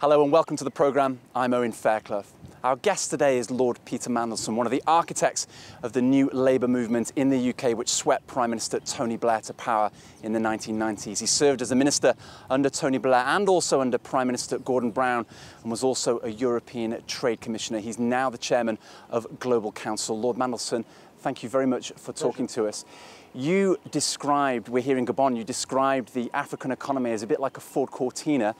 Hello and welcome to the programme. I'm Owen Fairclough. Our guest today is Lord Peter Mandelson, one of the architects of the new Labour movement in the UK, which swept Prime Minister Tony Blair to power in the 1990s. He served as a minister under Tony Blair and also under Prime Minister Gordon Brown, and was also a European Trade Commissioner. He's now the chairman of Global Council. Lord Mandelson, thank you very much for talking to us. You described, we're here in Gabon, you described the African economy as a bit like a Ford Cortina.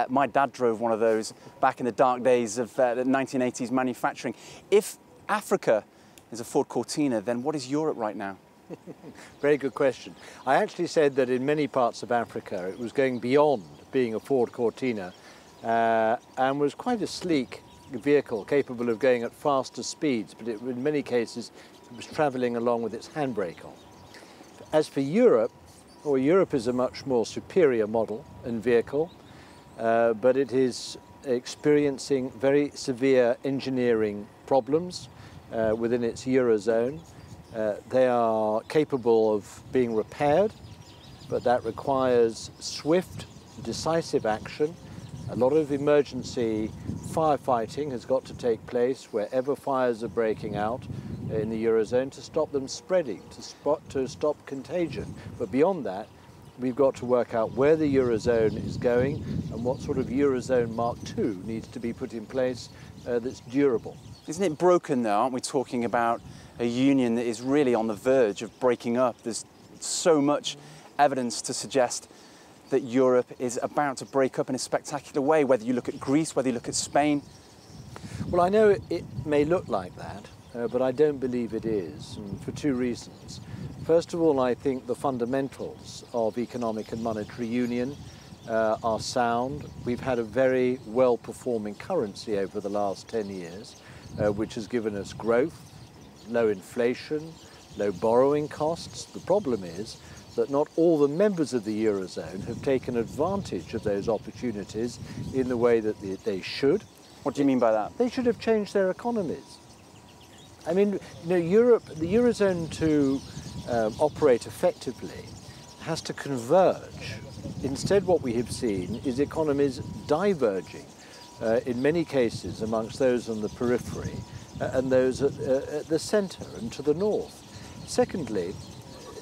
My dad drove one of those back in the dark days of the 1980s manufacturing. If Africa is a Ford Cortina, then what is Europe right now? Very good question. I actually said that in many parts of Africa it was going beyond being a Ford Cortina and was quite a sleek vehicle capable of going at faster speeds, but in many cases it was travelling along with its handbrake on. As for Europe, well, Europe is a much more superior model and vehicle, but it is experiencing very severe engineering problems within its Eurozone. They are capable of being repaired, but that requires swift, decisive action. A lot of emergency firefighting has got to take place wherever fires are breaking out in the Eurozone to stop them spreading, to stop contagion. But beyond that, we've got to work out where the Eurozone is going and what sort of Eurozone Mark II needs to be put in place that's durable. Isn't it broken though? Aren't we talking about a union that is really on the verge of breaking up? There's so much evidence to suggest that Europe is about to break up in a spectacular way, whether you look at Greece, whether you look at Spain. Well, I know it may look like that, but I don't believe it is, and for two reasons. First of all, I think the fundamentals of economic and monetary union are sound. We've had a very well-performing currency over the last 10 years, which has given us growth, low inflation, low borrowing costs. The problem is that not all the members of the Eurozone have taken advantage of those opportunities in the way that they should. What do you mean by that? They should have changed their economies. I mean, Europe, the Eurozone to operate effectively has to converge. Instead, what we have seen is economies diverging in many cases amongst those on the periphery and those at the centre and to the north. Secondly,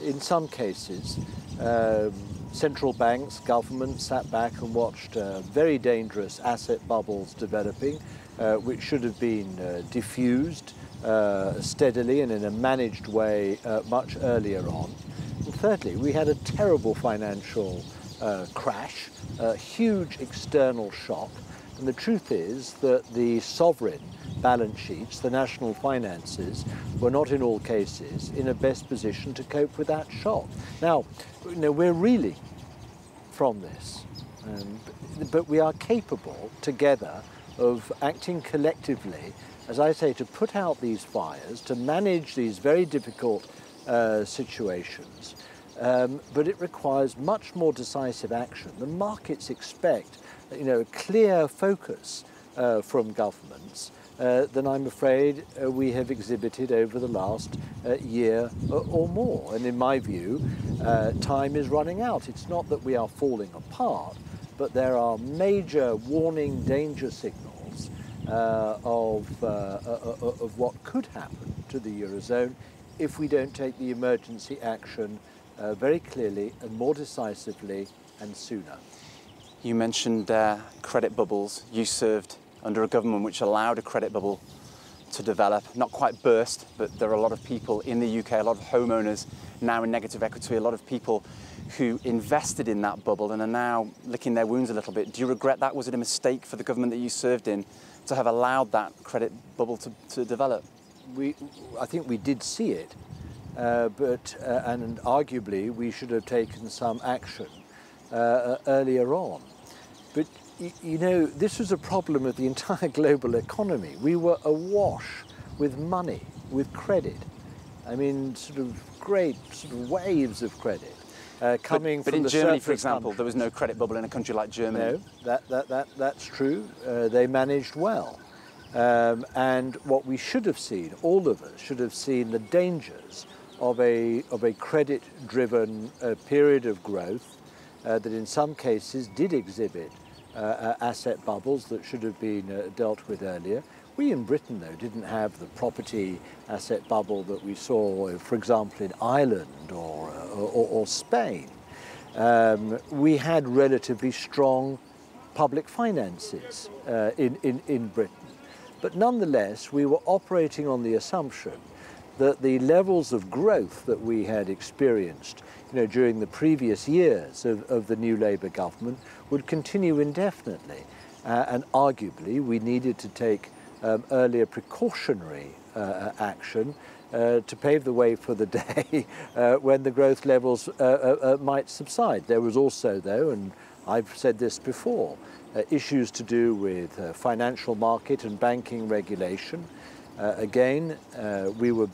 in some cases, central banks, governments sat back and watched very dangerous asset bubbles developing, which should have been diffused steadily and in a managed way much earlier on. And thirdly, we had a terrible financial crash, a huge external shock, and the truth is that the sovereign balance sheets, the national finances, were not in all cases in a best position to cope with that shock. Now, we're reeling from this, but we are capable together of acting collectively, as I say, to put out these fires, to manage these very difficult situations, but it requires much more decisive action. The markets expect, a clear focus from governments than I'm afraid we have exhibited over the last year or more. And in my view, time is running out. It's not that we are falling apart, but there are major warning danger signals of what could happen to the Eurozone if we don't take the emergency action very clearly and more decisively and sooner. You mentioned credit bubbles. You served under a government which allowed a credit bubble to develop, not quite burst, but there are a lot of people in the UK, a lot of homeowners now in negative equity, a lot of people who invested in that bubble and are now licking their wounds a little bit. Do you regret that? Was it a mistake for the government that you served in to have allowed that credit bubble to develop? I think we did see it, and arguably we should have taken some action earlier on. But this was a problem of the entire global economy. We were awash with money, with credit. I mean, sort of great waves of credit coming from the surplus. But in Germany, for example, there was no credit bubble in a country like Germany. No, that's true. They managed well. And what we should have seen, all of us should have seen the dangers of a credit-driven period of growth that in some cases did exhibit asset bubbles that should have been dealt with earlier. We in Britain, though, didn't have the property asset bubble that we saw, for example, in Ireland or Spain. We had relatively strong public finances in Britain. But nonetheless, we were operating on the assumption that the levels of growth that we had experienced during the previous years of the new Labour government would continue indefinitely. And arguably, we needed to take earlier precautionary action to pave the way for the day when the growth levels might subside. There was also, though, and I've said this before, issues to do with financial market and banking regulation. Again, we were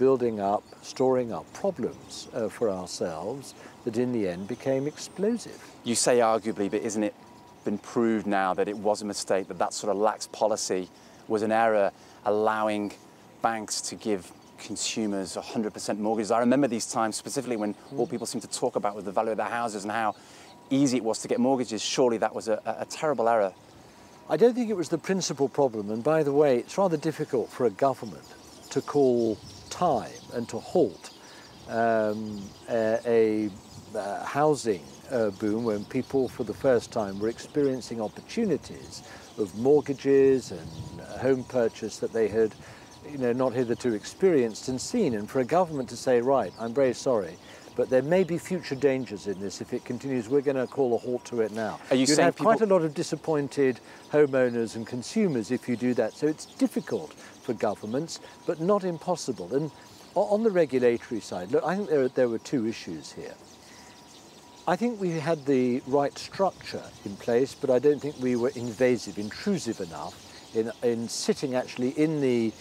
storing up problems for ourselves that in the end became explosive. You say arguably, but isn't it been proved now that it was a mistake, that sort of lax policy was an error, allowing banks to give consumers 100% mortgages? I remember these times specifically when all people seem to talk about was the value of their houses and how easy it was to get mortgages. Surely that was a terrible error. I don't think it was the principal problem, and by the way, it's rather difficult for a government to call time and to halt a housing boom when people for the first time were experiencing opportunities of mortgages and home purchase that they had not hitherto experienced and seen. And for a government to say, right, I'm very sorry, but there may be future dangers in this if it continues, we're going to call a halt to it now. Are you You'd saying have quite a lot of disappointed homeowners and consumers if you do that. So it's difficult for governments, but not impossible. And on the regulatory side, look, I think there were two issues here. I think we had the right structure in place, but I don't think we were intrusive enough in sitting actually in the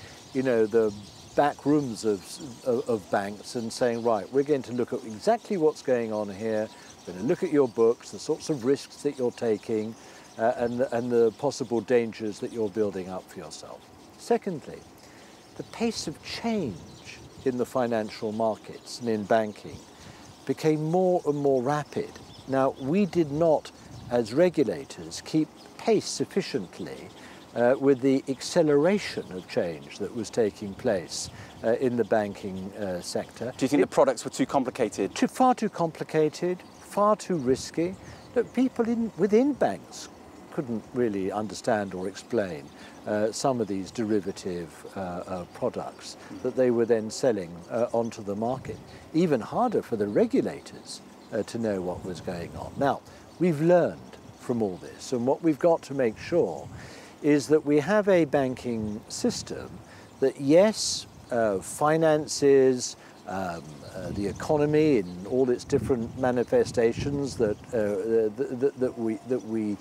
back rooms of banks and saying, right, we're going to look at exactly what's going on here. We're going to look at your books, the sorts of risks that you're taking, and the possible dangers that you're building up for yourself. Secondly, the pace of change in the financial markets and in banking became more and more rapid. Now, we did not, as regulators, keep pace sufficiently with the acceleration of change that was taking place in the banking sector. Do you think the products were too complicated? Far too complicated, far too risky. Look, people within banks couldn't really understand or explain some of these derivative products that they were then selling onto the market. Even harder for the regulators to know what was going on. Now, we've learned from all this, and what we've got to make sure is that we have a banking system that, yes, finances the economy in all its different manifestations that we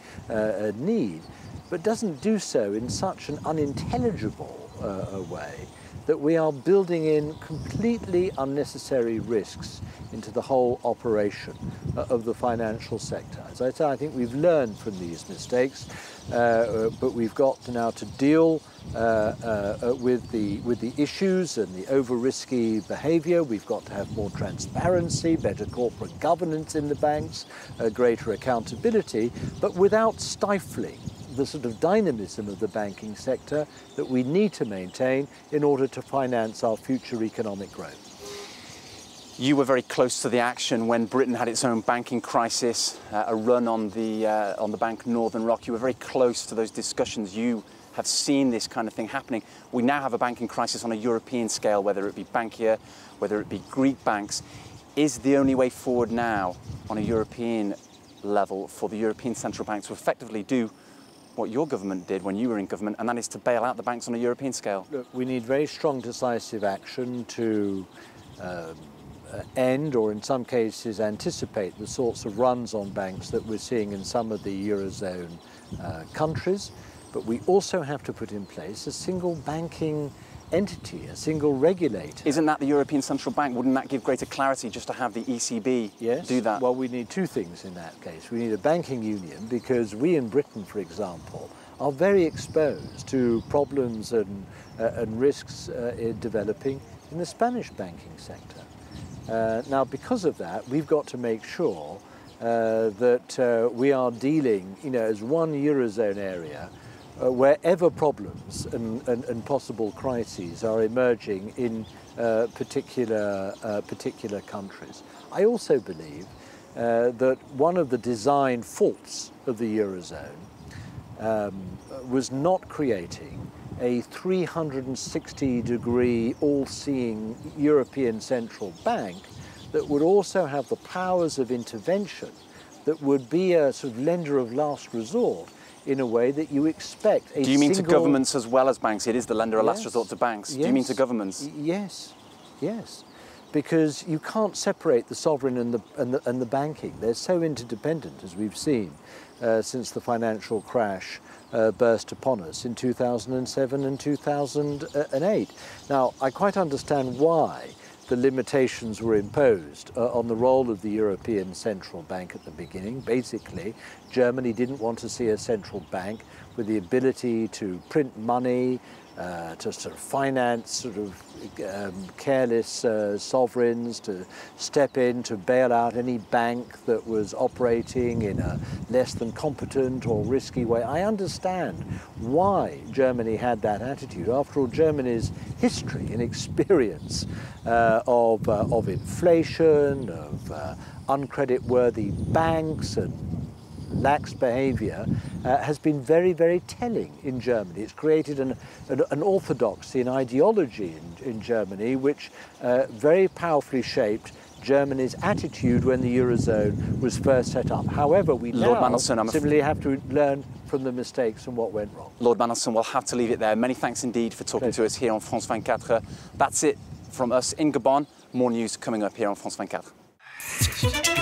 need, but doesn't do so in such an unintelligible way that we are building in completely unnecessary risks into the whole operation of the financial sector. As I say, I think we've learned from these mistakes, but we've got now to deal with the issues and the over-risky behaviour. We've got to have more transparency, better corporate governance in the banks, greater accountability, but without stifling the sort of dynamism of the banking sector that we need to maintain in order to finance our future economic growth. You were very close to the action when Britain had its own banking crisis, a run on the bank Northern Rock. You were very close to those discussions. You have seen this kind of thing happening. We now have a banking crisis on a European scale, whether it be Bankia, whether it be Greek banks. Is the only way forward now on a European level for the European Central Bank to effectively do what your government did when you were in government, and that is to bail out the banks on a European scale? Look, we need very strong, decisive action to end, or in some cases anticipate, the sorts of runs on banks that we're seeing in some of the Eurozone countries. But we also have to put in place a single banking entity, a single regulator. Isn't that the European Central Bank? Wouldn't that give greater clarity just to have the ECB do that? Well, we need two things in that case. We need a banking union, because we in Britain, for example, are very exposed to problems and risks developing in the Spanish banking sector. Now, because of that, we've got to make sure that we are dealing, as one Eurozone area, wherever problems and possible crises are emerging in particular countries. I also believe that one of the design faults of the Eurozone was not creating a 360-degree, all-seeing European Central Bank that would also have the powers of intervention, that would be a sort of lender of last resort in a way that you expect a Do you mean to governments as well as banks? It is the lender of last resort to banks. Yes. Do you mean to governments? Yes, yes. Because you can't separate the sovereign and the banking. They're so interdependent, as we've seen since the financial crash burst upon us in 2007 and 2008. Now, I quite understand why the limitations were imposed on the role of the European Central Bank at the beginning. Basically, Germany didn't want to see a central bank with the ability to print money, to sort of finance sort of careless sovereigns, to step in to bail out any bank that was operating in a less than competent or risky way. I understand why Germany had that attitude. After all, Germany's history and experience of inflation, of uncreditworthy banks and lax behaviour has been very, very telling in Germany. It's created an orthodoxy, an ideology in Germany which very powerfully shaped Germany's attitude when the Eurozone was first set up. However, we now simply have to learn from the mistakes and what went wrong. Lord Mandelson, we'll have to leave it there. Many thanks indeed for talking to us here on France 24. That's it from us in Gabon. More news coming up here on France 24.